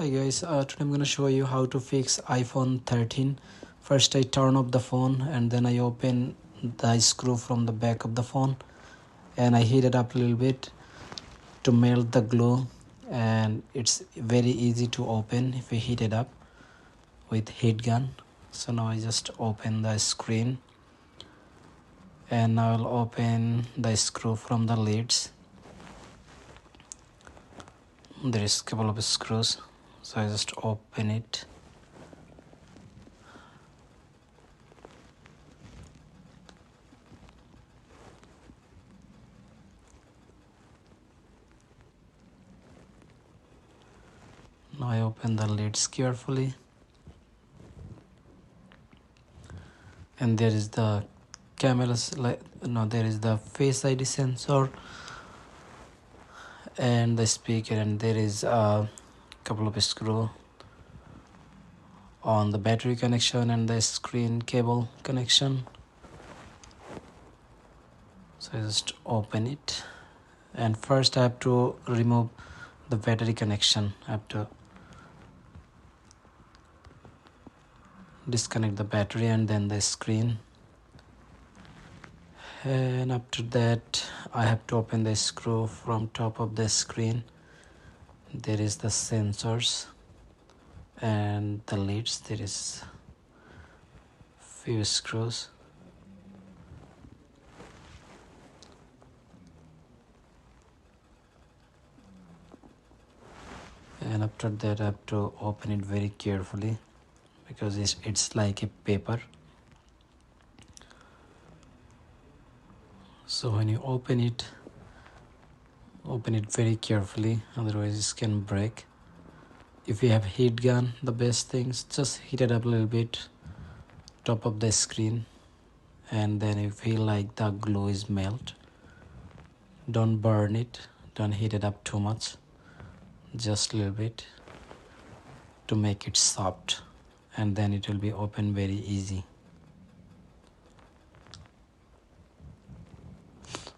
Hi guys, today I'm gonna show you how to fix iPhone 13. First I turn off the phone and then I open the screw from the back of the phone and I heat it up a little bit to melt the glue, and it's very easy to open if you heat it up with heat gun. So now I just open the screen and now I'll open the screw from the lids. There is a couple of screws, so I just open it. Now I open the lids carefully, and there is the there is the Face ID sensor and the speaker, and there is a couple of screw on the battery connection and the screen cable connection. So I just open it, and first I have to remove the battery connection. I have to disconnect the battery and then the screen, and after that I have to open the screw from top of the screen. There is the sensors and the lids. There is few screws, and after that I have to open it very carefully because it's like a paper. So when you open it very carefully, otherwise it can break. If you have heat gun, the best things, just heat it up a little bit top of the screen, and then you feel like the glue is melt, don't burn it, don't heat it up too much, just a little bit to make it soft, and then it will be open very easy.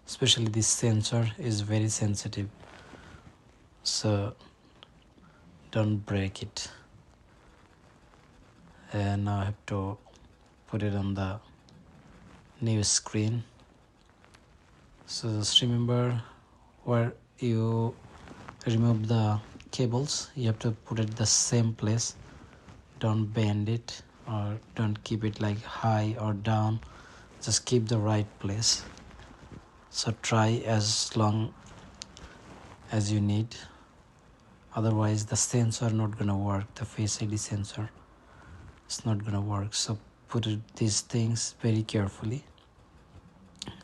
Especially this sensor is very sensitive, so don't break it. And now I have to put it on the new screen. So just remember, where you remove the cables, you have to put it the same place. Don't bend it or don't keep it like high or down, just keep the right place. So try as long as you need, otherwise the sensor not gonna work. The Face ID sensor, it's not gonna work. So put these things very carefully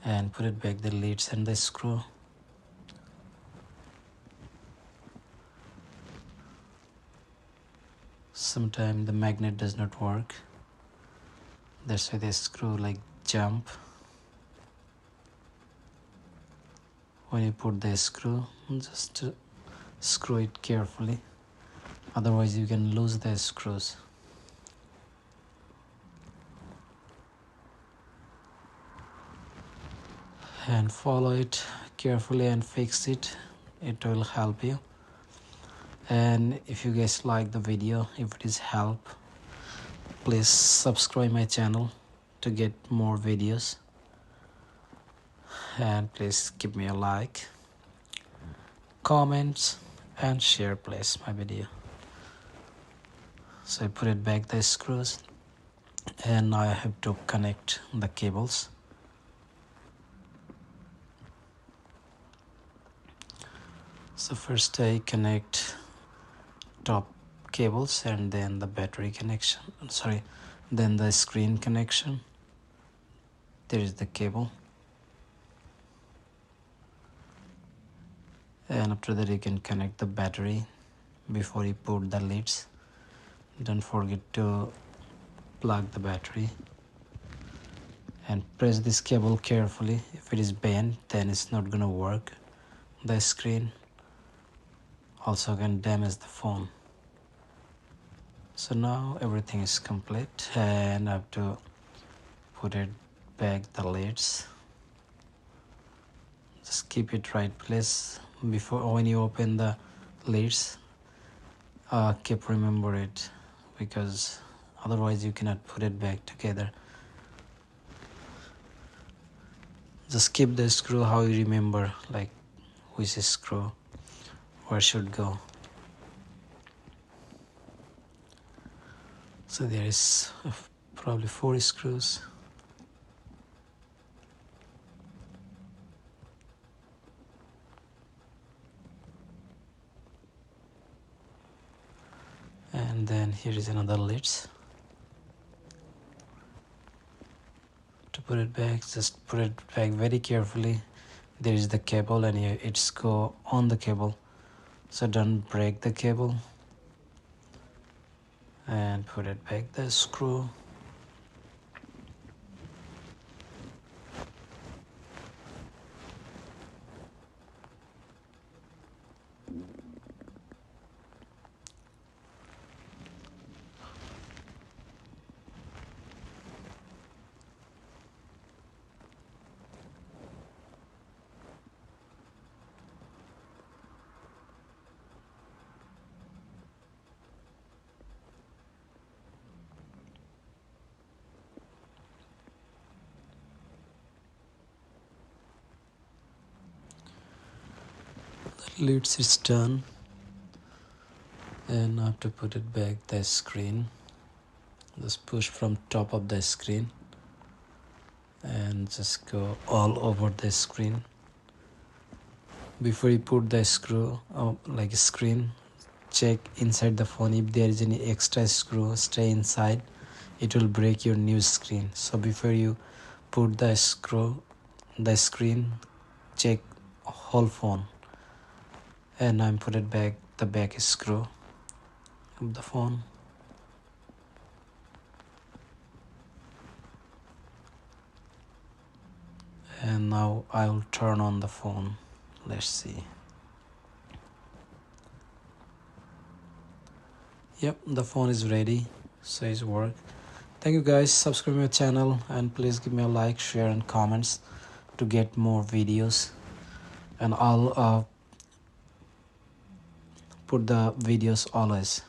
and put it back, the lids and the screw. Sometimes the magnet does not work, that's why the screw like jump. When you put the screw, just screw it carefully, otherwise you can lose the screws. And follow it carefully and fix it, it will help you. And if you guys like the video, if it is help, please subscribe my channel to get more videos, and please give me a like, comments and share please my video. So I put it back the screws, and now I have to connect the cables. So first I connect top cables and then the battery connection, then the screen connection. There is the cable, and after that you can connect the battery before you put the lids. Don't forget to plug the battery and press this cable carefully. If it is bent, then it's not gonna work. The screen also can damage the phone. So now everything is complete, and I have to put it back the lids. Just keep it right place before when you open the lids. keep remember it, because otherwise you cannot put it back together. Just keep the screw how you remember, like which screw where should go. So there is probably 4 screws. And then here is another lids. To put it back, just put it back very carefully. There is the cable and it's go on the cable, so don't break the cable. And put it back the screw. The lids is done, and now to put it back the screen, just push from top of the screen and just go all over the screen. Before you put the screw like a screen, check inside the phone if there is any extra screw stay inside, it will break your new screen. So before you put the screen, check whole phone. And I'm put it back the back screw of the phone. And now I'll turn on the phone. Let's see. Yep, the phone is ready, so it's work. Thank you guys, subscribe my channel and please give me a like, share and comments to get more videos. And I'll put the videos always.